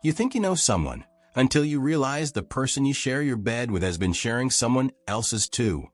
You think you know someone, until you realize the person you share your bed with has been sharing someone else's too.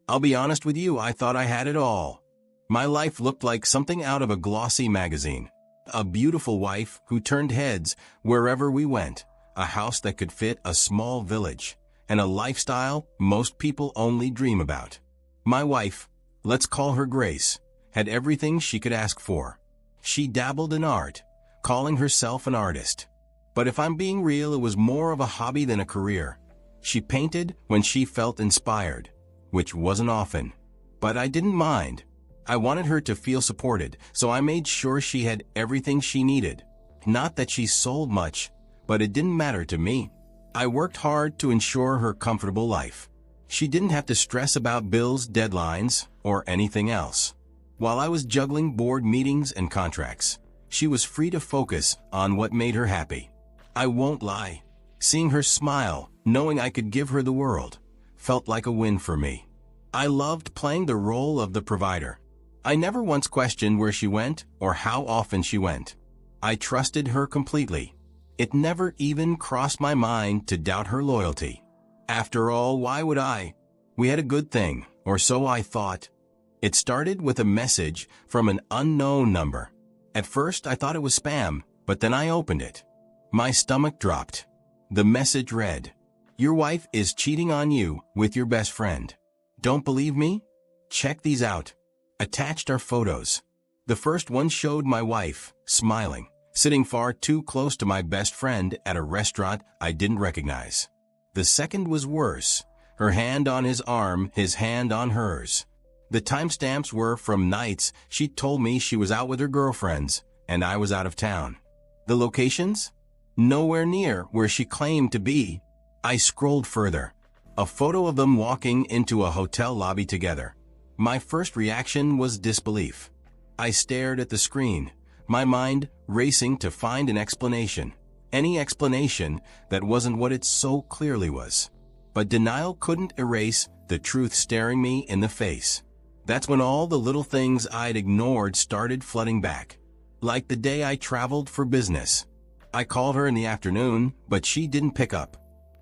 I'll be honest with you, I thought I had it all. My life looked like something out of a glossy magazine. A beautiful wife who turned heads wherever we went, a house that could fit a small village, and a lifestyle most people only dream about. My wife, let's call her Grace, had everything she could ask for. She dabbled in art, calling herself an artist. But if I'm being real, it was more of a hobby than a career. She painted when she felt inspired, which wasn't often. But I didn't mind. I wanted her to feel supported, so I made sure she had everything she needed. Not that she sold much, but it didn't matter to me. I worked hard to ensure her comfortable life. She didn't have to stress about bills, deadlines, or anything else. While I was juggling board meetings and contracts, she was free to focus on what made her happy. I won't lie. Seeing her smile, knowing I could give her the world, felt like a win for me. I loved playing the role of the provider. I never once questioned where she went or how often she went. I trusted her completely. It never even crossed my mind to doubt her loyalty. After all, why would I? We had a good thing, or so I thought. It started with a message from an unknown number. At first, I thought it was spam, but then I opened it. My stomach dropped. The message read, "Your wife is cheating on you with your best friend. Don't believe me? Check these out." Attached are photos. The first one showed my wife, smiling, sitting far too close to my best friend at a restaurant I didn't recognize. The second was worse. Her hand on his arm, his hand on hers. The timestamps were from nights she told me she was out with her girlfriends, and I was out of town. The locations? Nowhere near where she claimed to be. I scrolled further. A photo of them walking into a hotel lobby together. My first reaction was disbelief. I stared at the screen, my mind racing to find an explanation. Any explanation that wasn't what it so clearly was. But denial couldn't erase the truth staring me in the face. That's when all the little things I'd ignored started flooding back. Like the day I traveled for business. I called her in the afternoon, but she didn't pick up.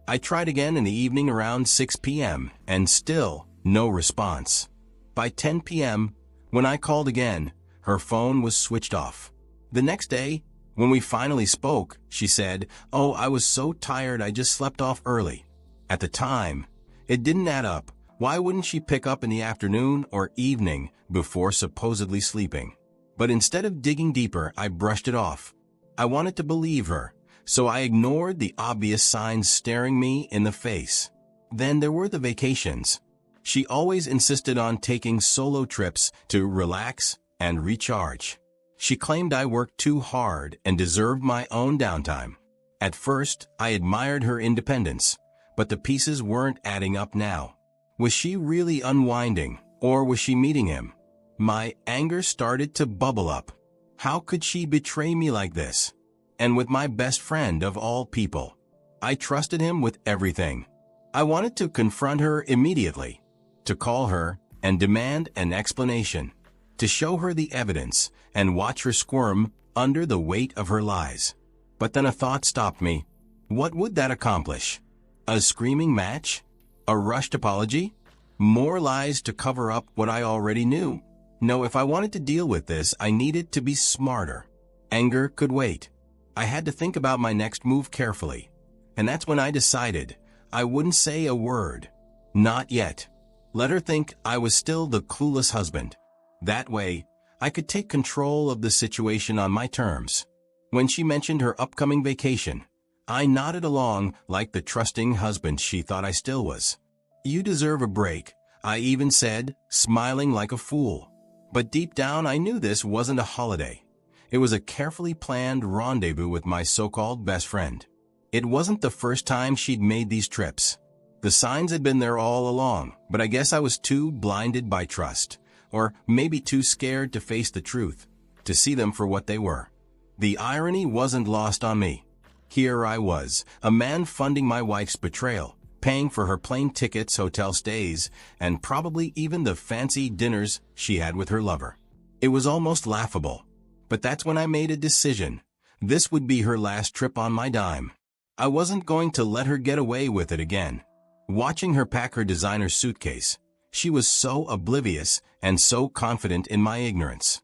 I tried again in the evening around 6 p.m., and still no response. By 10 p.m., when I called again, her phone was switched off. The next day, when we finally spoke, she said, "Oh, I was so tired I just slept off early." At the time, it didn't add up. Why wouldn't she pick up in the afternoon or evening before supposedly sleeping? But instead of digging deeper, I brushed it off. I wanted to believe her, so I ignored the obvious signs staring me in the face. Then there were the vacations. She always insisted on taking solo trips to relax and recharge. She claimed I worked too hard and deserved my own downtime. At first, I admired her independence, but the pieces weren't adding up now. Was she really unwinding, or was she meeting him? My anger started to bubble up. How could she betray me like this? And with my best friend of all people. I trusted him with everything. I wanted to confront her immediately, to call her and demand an explanation, to show her the evidence and watch her squirm under the weight of her lies. But then a thought stopped me. What would that accomplish? A screaming match? A rushed apology? More lies to cover up what I already knew? No, if I wanted to deal with this, I needed to be smarter. Anger could wait. I had to think about my next move carefully. And that's when I decided I wouldn't say a word. Not yet. Let her think I was still the clueless husband. That way, I could take control of the situation on my terms. When she mentioned her upcoming vacation, I nodded along like the trusting husband she thought I still was. "You deserve a break," I even said, smiling like a fool. But deep down, I knew this wasn't a holiday. It was a carefully planned rendezvous with my so-called best friend. It wasn't the first time she'd made these trips. The signs had been there all along, but I guess I was too blinded by trust, or maybe too scared to face the truth, to see them for what they were. The irony wasn't lost on me. Here I was, a man funding my wife's betrayal, paying for her plane tickets, hotel stays, and probably even the fancy dinners she had with her lover. It was almost laughable. But that's when I made a decision. This would be her last trip on my dime. I wasn't going to let her get away with it again. Watching her pack her designer suitcase, she was so oblivious and so confident in my ignorance.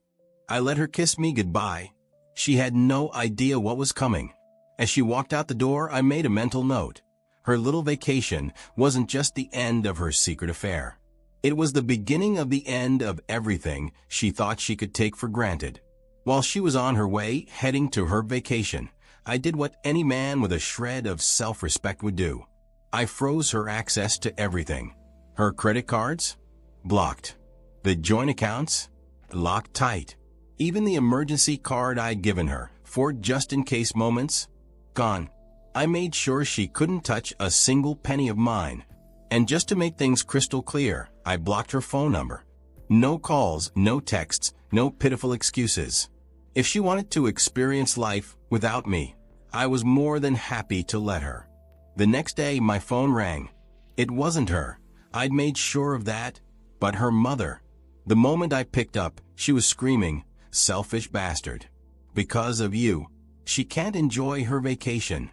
I let her kiss me goodbye. She had no idea what was coming. As she walked out the door, I made a mental note. Her little vacation wasn't just the end of her secret affair. It was the beginning of the end of everything she thought she could take for granted. While she was on her way, heading to her vacation, I did what any man with a shred of self-respect would do. I froze her access to everything. Her credit cards? Blocked. The joint accounts? Locked tight. Even the emergency card I'd given her for just-in-case moments? Gone. I made sure she couldn't touch a single penny of mine. And just to make things crystal clear, I blocked her phone number. No calls, no texts, no pitiful excuses. If she wanted to experience life without me, I was more than happy to let her. The next day, my phone rang. It wasn't her. I'd made sure of that, but her mother. The moment I picked up, she was screaming, "Selfish bastard. Because of you, she can't enjoy her vacation."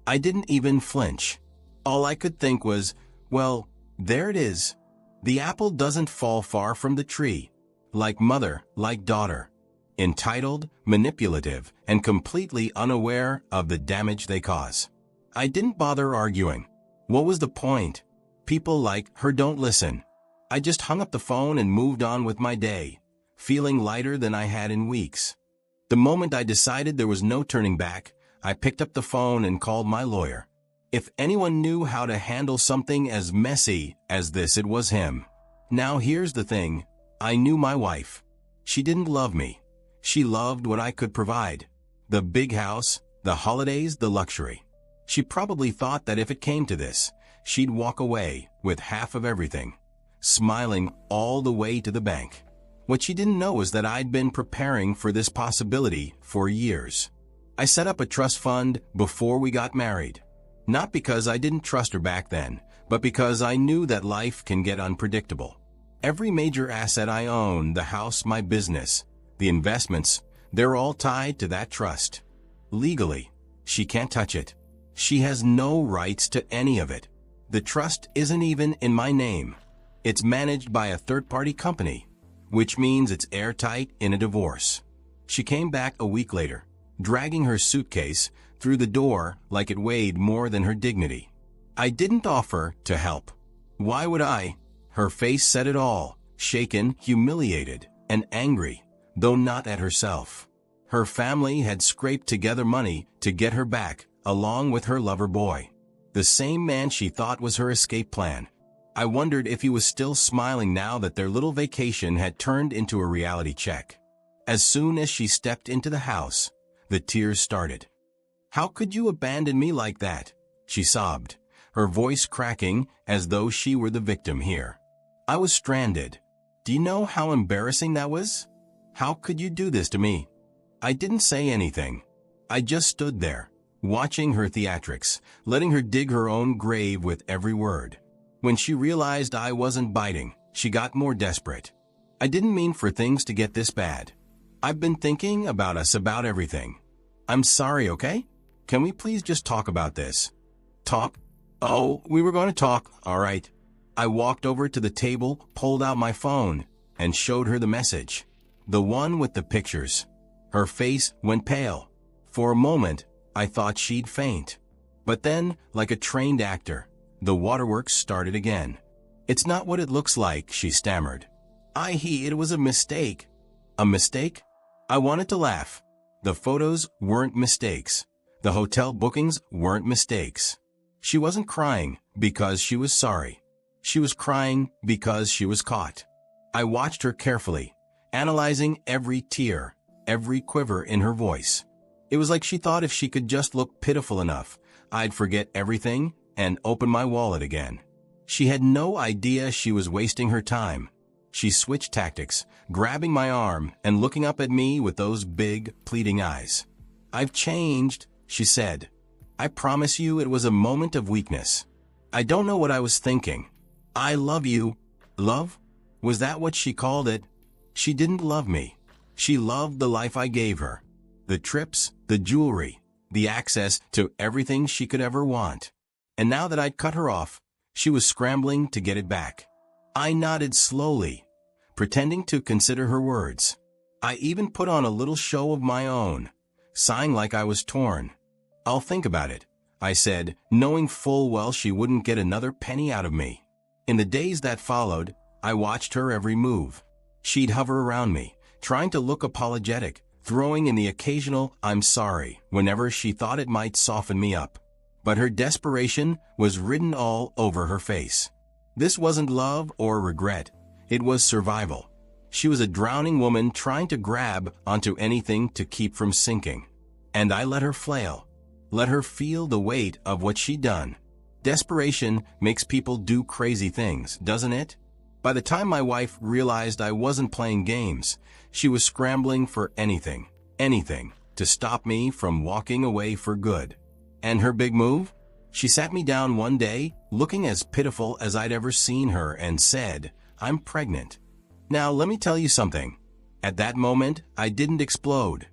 I didn't even flinch. All I could think was, well, there it is. The apple doesn't fall far from the tree. Like mother, like daughter. Entitled, manipulative, and completely unaware of the damage they cause. I didn't bother arguing. What was the point? People like her don't listen. I just hung up the phone and moved on with my day, feeling lighter than I had in weeks. The moment I decided there was no turning back, I picked up the phone and called my lawyer. If anyone knew how to handle something as messy as this, it was him. Now here's the thing. I knew my wife. She didn't love me. She loved what I could provide. The big house, the holidays, the luxury. She probably thought that if it came to this, she'd walk away with half of everything, smiling all the way to the bank. What she didn't know was that I'd been preparing for this possibility for years. I set up a trust fund before we got married. Not because I didn't trust her back then, but because I knew that life can get unpredictable. Every major asset I own, the house, my business, the investments, they're all tied to that trust. Legally, she can't touch it. She has no rights to any of it. The trust isn't even in my name. It's managed by a third-party company, which means it's airtight in a divorce. She came back a week later, dragging her suitcase through the door like it weighed more than her dignity. I didn't offer to help. Why would I? Her face said it all, shaken, humiliated, and angry, though not at herself. Her family had scraped together money to get her back, along with her lover boy. The same man she thought was her escape plan. I wondered if he was still smiling now that their little vacation had turned into a reality check. As soon as she stepped into the house, the tears started. "How could you abandon me like that?" she sobbed, her voice cracking as though she were the victim here. I was stranded. Do you know how embarrassing that was? How could you do this to me? I didn't say anything. I just stood there, watching her theatrics, letting her dig her own grave with every word. When she realized I wasn't biting, she got more desperate. "I didn't mean for things to get this bad. I've been thinking about us, about everything. I'm sorry, okay? Can we please just talk about this?" "Talk? Oh, we were going to talk, all right." I walked over to the table, pulled out my phone, and showed her the message. The one with the pictures. Her face went pale. For a moment, I thought she'd faint. But then, like a trained actor, the waterworks started again. "It's not what it looks like," she stammered. It was a mistake." "A mistake?" I wanted to laugh. The photos weren't mistakes. The hotel bookings weren't mistakes. She wasn't crying because she was sorry. She was crying because she was caught. I watched her carefully, analyzing every tear, every quiver in her voice. It was like she thought if she could just look pitiful enough, I'd forget everything and open my wallet again. She had no idea she was wasting her time. She switched tactics, grabbing my arm and looking up at me with those big, pleading eyes. "I've changed," she said. "I promise you it was a moment of weakness. I don't know what I was thinking. I love you." Love? Was that what she called it? She didn't love me. She loved the life I gave her. the trips, the jewelry, the access to everything she could ever want. And now that I'd cut her off, she was scrambling to get it back. I nodded slowly, pretending to consider her words. I even put on a little show of my own, sighing like I was torn. "I'll think about it," I said, knowing full well she wouldn't get another penny out of me. In the days that followed, I watched her every move. She'd hover around me, trying to look apologetic, throwing in the occasional "I'm sorry" whenever she thought it might soften me up. But her desperation was written all over her face. This wasn't love or regret, it was survival. She was a drowning woman trying to grab onto anything to keep from sinking. And I let her flail, let her feel the weight of what she'd done. Desperation makes people do crazy things, doesn't it? By the time my wife realized I wasn't playing games, she was scrambling for anything, to stop me from walking away for good. And her big move? She sat me down one day, looking as pitiful as I'd ever seen her, and said, "I'm pregnant." Now let me tell you something. At that moment, I didn't explode.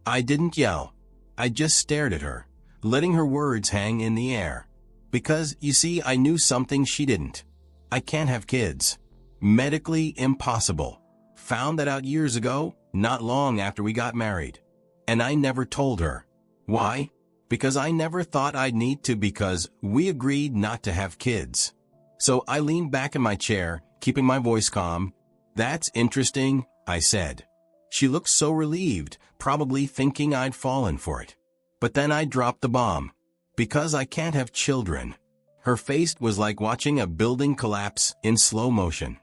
I didn't yell. I just stared at her, letting her words hang in the air. Because, you see, I knew something she didn't. I can't have kids. Medically impossible. Found that out years ago, not long after we got married. And I never told her. Why? Because I never thought I'd need to, because we agreed not to have kids. So I leaned back in my chair, keeping my voice calm. "That's interesting," I said. She looked so relieved, probably thinking I'd fallen for it. But then I dropped the bomb. "Because I can't have children." Her face was like watching a building collapse in slow motion.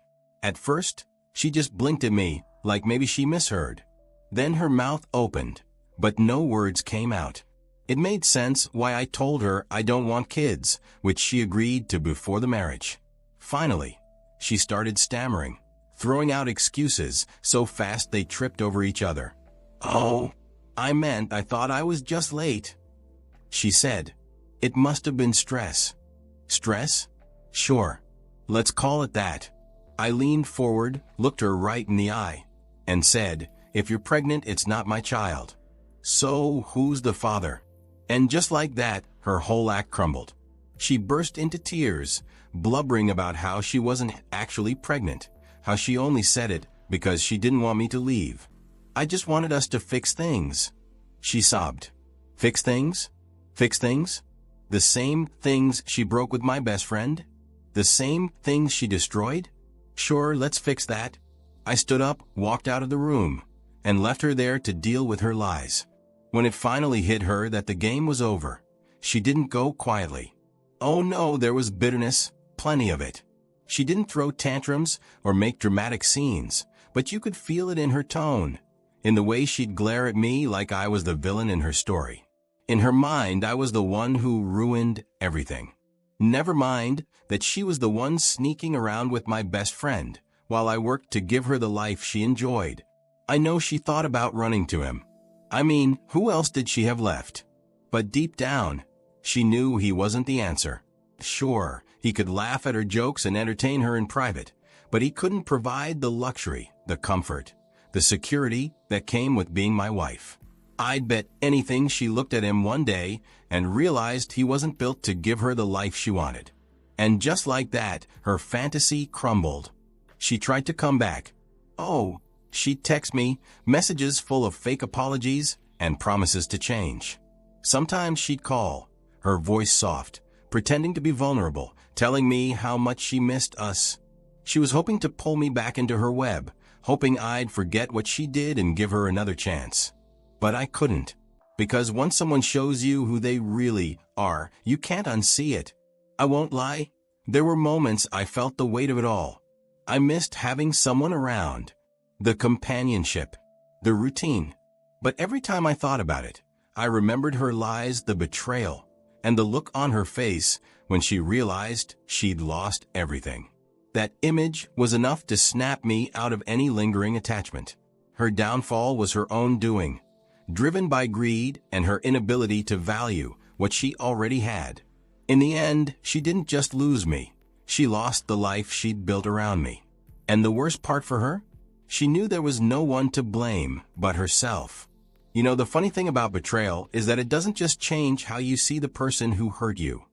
At first, she just blinked at me, like maybe she misheard. Then her mouth opened, but no words came out. It made sense why I told her I don't want kids, which she agreed to before the marriage. Finally, she started stammering, throwing out excuses so fast they tripped over each other. "Oh, I thought I was just late," she said. "It must have been stress." "Stress? Sure. Let's call it that." I leaned forward, looked her right in the eye, and said, "If you're pregnant, it's not my child. So who's the father?" And just like that, her whole act crumbled. She burst into tears, blubbering about how she wasn't actually pregnant, how she only said it because she didn't want me to leave. "I just wanted us to fix things," she sobbed. "Fix things? Fix things? The same things she broke with my best friend? The same things she destroyed? Sure, let's fix that." I stood up, walked out of the room, and left her there to deal with her lies. When it finally hit her that the game was over, she didn't go quietly. Oh no, there was bitterness, plenty of it. She didn't throw tantrums or make dramatic scenes, but you could feel it in her tone, in the way she'd glare at me like I was the villain in her story. In her mind, I was the one who ruined everything. Never mind that she was the one sneaking around with my best friend, while I worked to give her the life she enjoyed. I know she thought about running to him. I mean, who else did she have left? But deep down, she knew he wasn't the answer. Sure, he could laugh at her jokes and entertain her in private, but he couldn't provide the luxury, the comfort, the security that came with being my wife. I'd bet anything she looked at him one day and realized he wasn't built to give her the life she wanted. And just like that, her fantasy crumbled. She tried to come back. Oh, she'd text me, messages full of fake apologies and promises to change. Sometimes she'd call, her voice soft, pretending to be vulnerable, telling me how much she missed us. She was hoping to pull me back into her web, hoping I'd forget what she did and give her another chance. But I couldn't, because once someone shows you who they really are, you can't unsee it. I won't lie, there were moments I felt the weight of it all. I missed having someone around, the companionship, the routine. But every time I thought about it, I remembered her lies, the betrayal, and the look on her face when she realized she'd lost everything. That image was enough to snap me out of any lingering attachment. Her downfall was her own doing, driven by greed and her inability to value what she already had. In the end, she didn't just lose me, she lost the life she'd built around me. And the worst part for her? She knew there was no one to blame but herself. You know, the funny thing about betrayal is that it doesn't just change how you see the person who hurt you.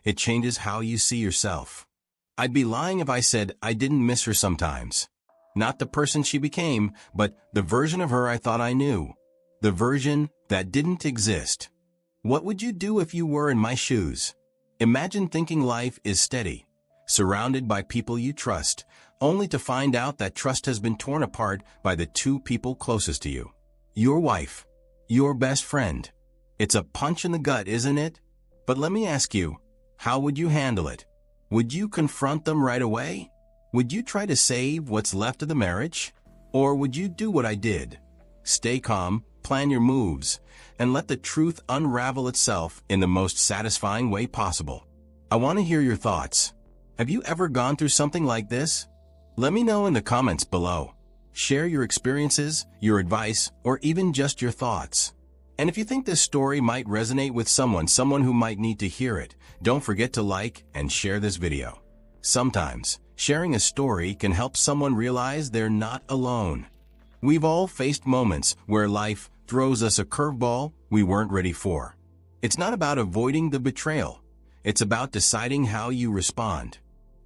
It changes how you see yourself. I'd be lying if I said I didn't miss her sometimes. Not the person she became, but the version of her I thought I knew. The version that didn't exist. What would you do if you were in my shoes? Imagine thinking life is steady, surrounded by people you trust, only to find out that trust has been torn apart by the two people closest to you. Your wife. Your best friend. It's a punch in the gut, isn't it? But let me ask you, how would you handle it? Would you confront them right away? Would you try to save what's left of the marriage? Or would you do what I did? Stay calm, plan your moves, and let the truth unravel itself in the most satisfying way possible. I want to hear your thoughts. Have you ever gone through something like this? Let me know in the comments below. Share your experiences, your advice, or even just your thoughts. And if you think this story might resonate with someone who might need to hear it, don't forget to like and share this video. Sometimes, sharing a story can help someone realize they're not alone. We've all faced moments where life throws us a curveball we weren't ready for. It's not about avoiding the betrayal. It's about deciding how you respond.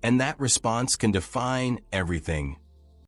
And that response can define everything.